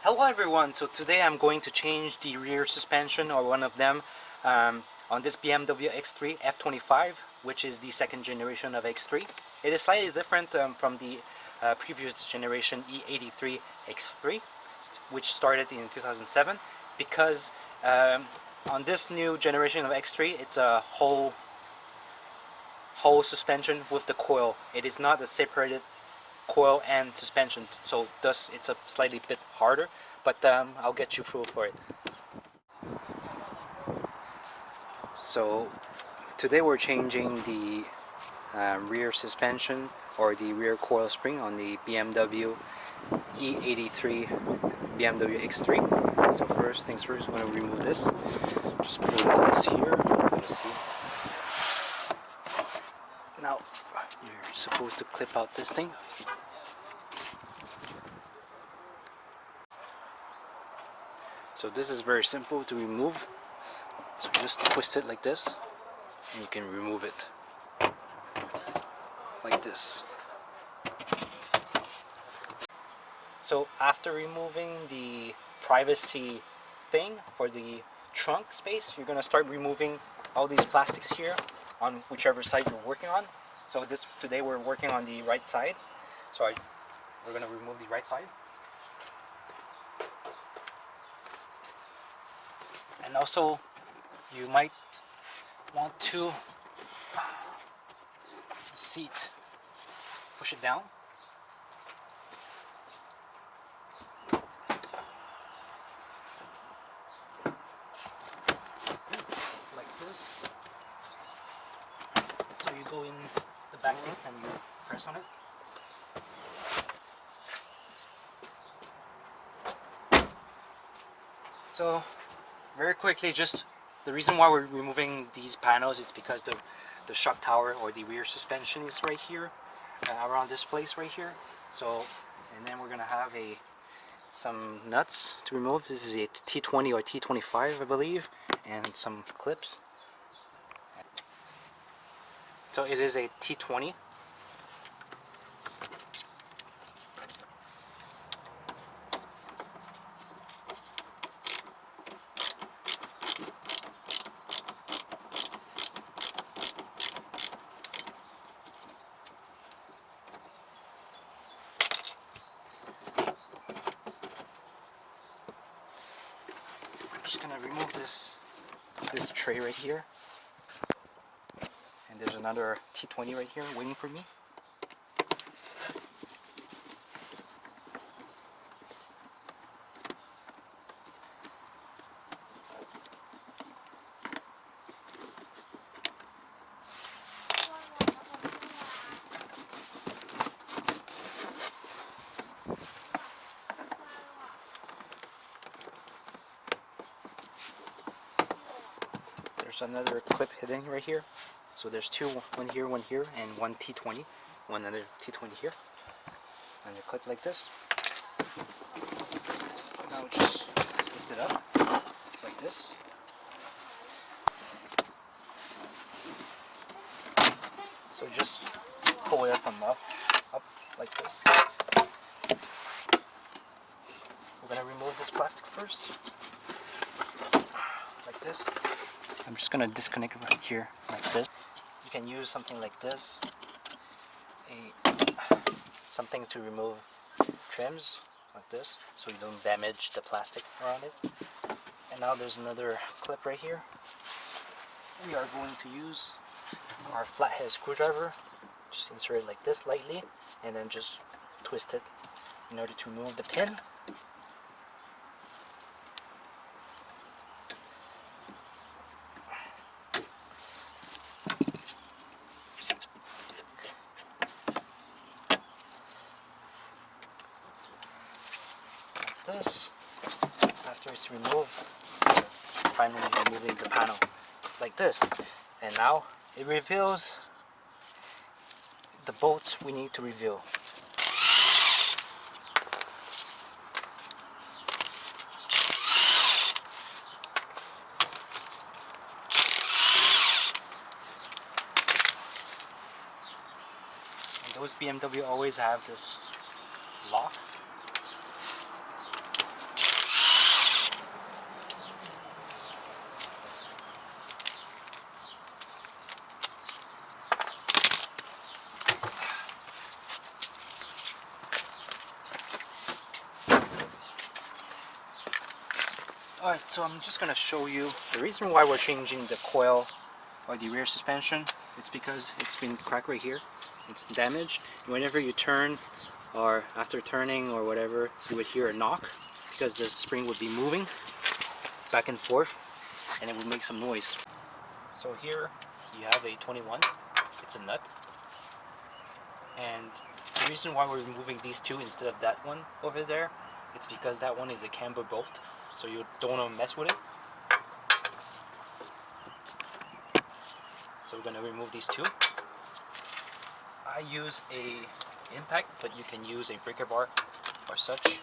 Hello everyone, so today I'm going to change the rear suspension or one of them on this BMW X3 F25, which is the second generation of X3. It is slightly different from the previous generation E83 X3, which started in 2007, because on this new generation of X3 it's a whole suspension with the coil. It is not a separated coil and suspension, so thus it's a slightly bit harder, but I'll get you through for it. So today we're changing the rear suspension or the rear coil spring on the BMW E83 BMW X3. So first things first, I'm going to remove this. Just put this here. Let's see. Now you're supposed to clip out this thing. So this is very simple to remove. So just twist it like this and you can remove it like this. So after removing the privacy thing for the trunk space, you're going to start removing all these plastics here on whichever side you're working on. So today we're working on the right side. So we're going to remove the right side. And also you might want to seat, push it down. Like this. So you go in the back seats and you press on it. So very quickly, just the reason why we're removing these panels is because the shock tower or the rear suspension is right here, around this place right here. So, and then we're gonna have some nuts to remove. This is a T20 or T25, I believe, and some clips. So it is a T20. I'm just gonna remove this tray right here, and there's another T20 right here waiting for me. There's another clip hidden right here. So there's two, one here, and one T20, one other T20 here. And you clip like this. Now just lift it up like this. So just pull it from up like this. We're gonna remove this plastic first, like this. I'm just gonna disconnect it right here, like this. You can use something like this, something to remove trims, like this, so you don't damage the plastic around it. And now there's another clip right here. We are going to use our flathead screwdriver. Just insert it like this lightly, and then just twist it in order to remove the pin. This, after it's removed, finally removing the panel like this, and now it reveals the bolts we need to reveal. And those BMW always have this lock. Alright, so I'm just going to show you the reason why we're changing the coil or the rear suspension. It's because it's been cracked right here. It's damaged. Whenever you turn or after turning or whatever, you would hear a knock because the spring would be moving back and forth and it would make some noise. So here you have a 21. It's a nut. And the reason why we're removing these two instead of that one over there, it's because that one is a camber bolt, so you don't want to mess with it. So we're going to remove these two. I use a impact, but you can use a breaker bar or such.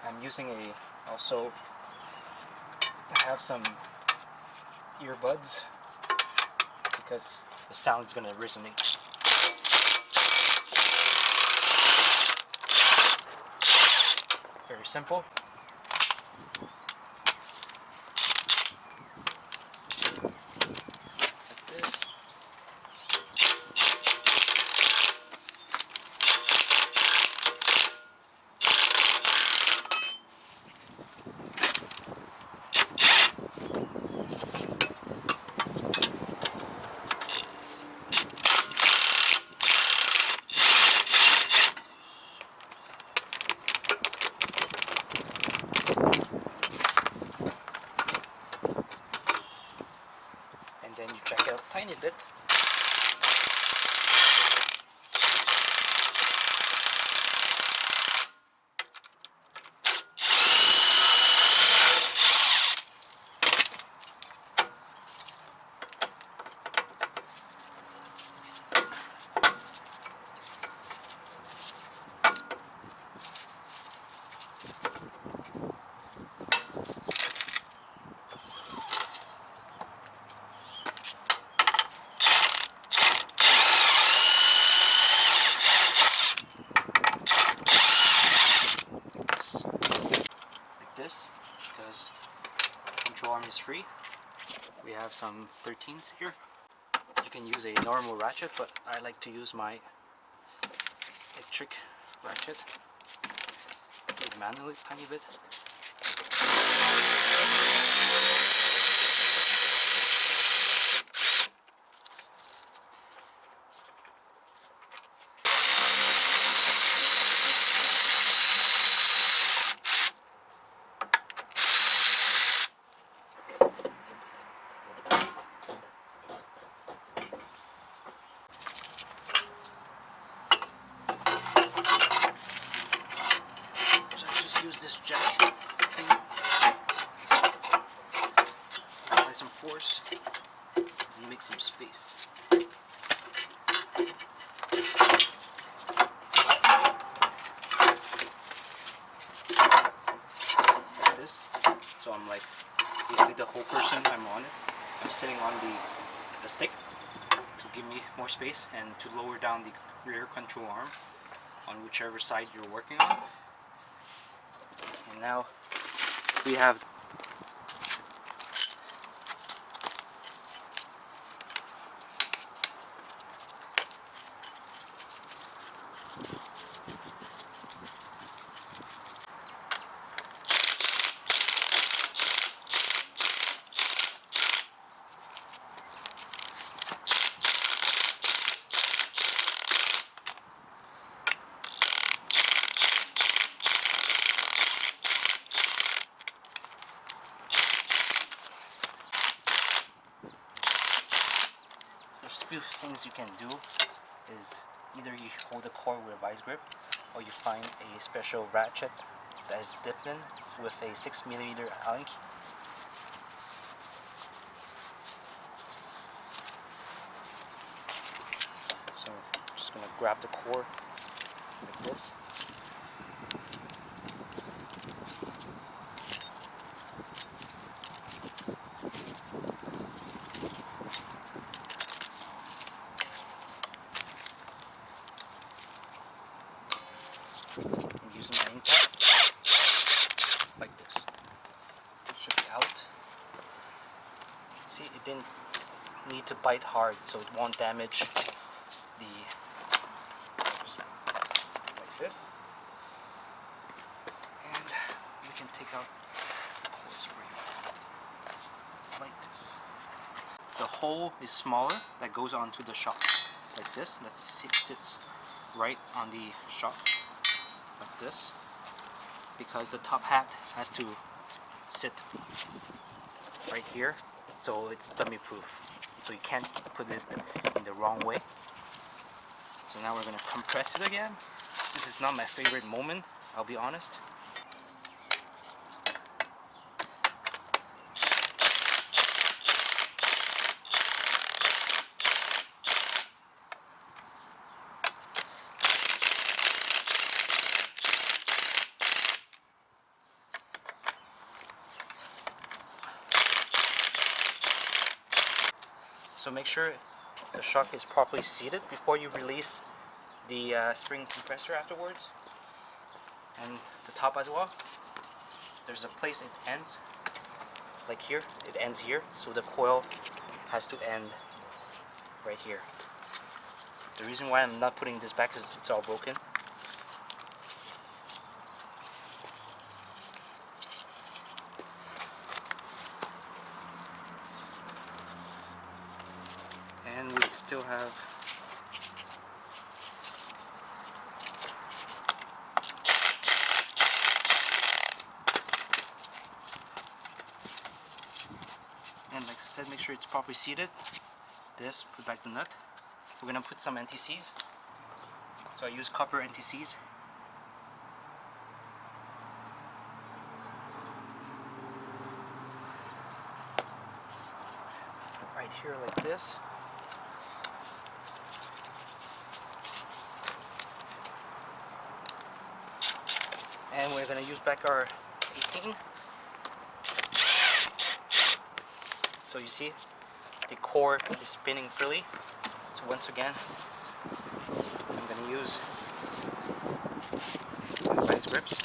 I'm using also I have some earbuds because the sound is going to resonate. Very simple. Like this. And then you check out a tiny bit. This because control arm is free. We have some 13s here. You can use a normal ratchet, but I like to use my electric ratchet. Do it manually a tiny bit. Use this jack thing, apply some force and make some space. Like this. So I'm like basically the whole person. I'm on it. I'm sitting on the stick to give me more space and to lower down the rear control arm on whichever side you're working on. And now we have few things you can do is either you hold the coil with a vice grip or you find a special ratchet that is dipped in with a 6mm Allen key. So I'm just going to grab the core like this. I'm using my impact like this. Should be out. See, it didn't need to bite hard, so it won't damage the like this. And take out the coil spring like this. The hole is smaller that goes onto the shock like this. That sits right on the shock like this, because the top hat has to sit right here, so it's dummy proof. So you can't put it in the wrong way. So now we're going to compress it again. This is not my favorite moment, I'll be honest. So make sure the shock is properly seated before you release the spring compressor afterwards, and the top as well. There's a place it ends, like here, it ends here, so the coil has to end right here. The reason why I'm not putting this back is it's all broken. And we still have and like I said, make sure it's properly seated. This, put back the nut. We're gonna put some NTCs. So I use copper NTCs. Right here like this. And we're going to use back our 18. So you see, the core is spinning freely. So once again, I'm going to use my vice grips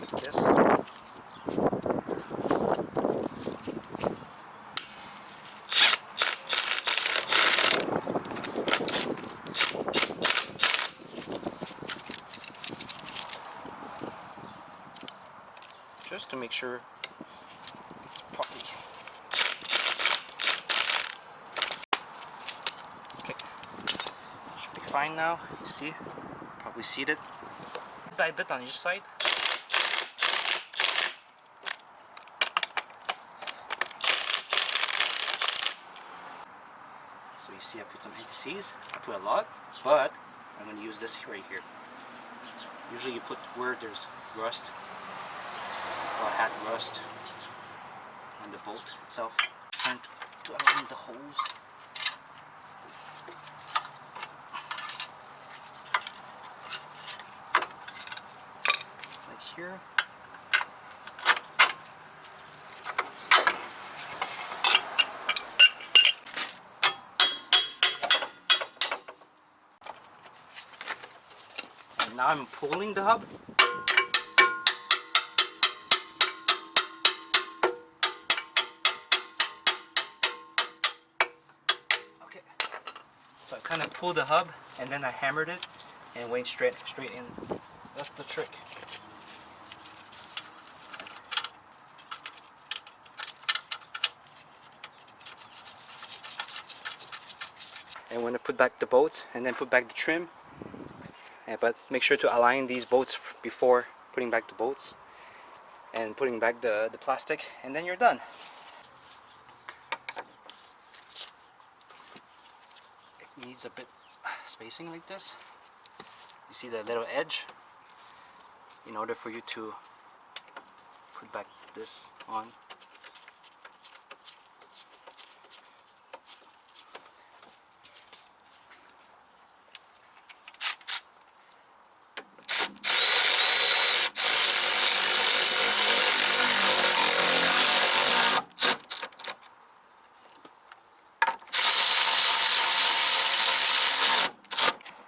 like this. Just to make sure it's properly. Okay, should be fine now. You see, probably seated. By a bit on each side. So you see, I put some NTCs. I put a lot, but I'm going to use this right here. Usually you put where there's rust, or had rust on the bolt itself. Trying to align the holes. Like here. And now I'm pulling the hub. So I kind of pulled the hub and then I hammered it and went straight in. That's the trick. And when I put back the bolts and then put back the trim, but make sure to align these bolts before putting back the bolts and putting back the plastic, and then you're done. It needs a bit spacing like this. You see the little edge? In order for you to put back this on.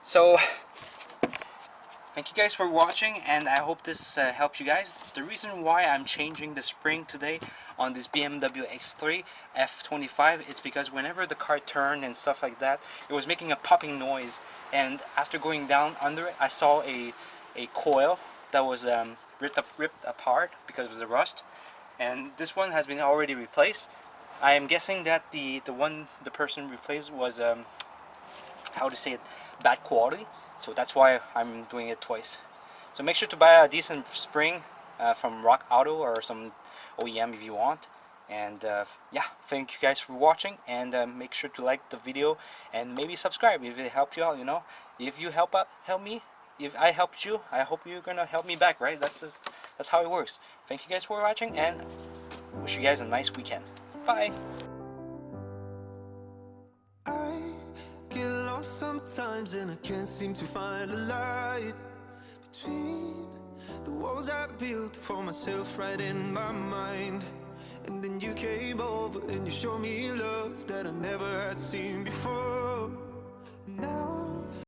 So thank you guys for watching, and I hope this helped you guys. The reason why I'm changing the spring today on this BMW X3 F25 is because whenever the car turned and stuff like that, it was making a popping noise, and after going down under it, I saw a coil that was ripped apart because of the rust, and this one has been already replaced. I am guessing that the person replaced was how to say it, bad quality, so that's why I'm doing it twice. So make sure to buy a decent spring from Rock Auto or some OEM if you want. And yeah, thank you guys for watching, and make sure to like the video and maybe subscribe if it helped you out. You know, if you help me, if I helped you, I hope you're gonna help me back, right? That's how it works. Thank you guys for watching, and wish you guys a nice weekend. Bye. I get lost sometimes and I can't seem to find a light between the walls I built for myself right in my mind. And then you came over and you showed me love that I never had seen before.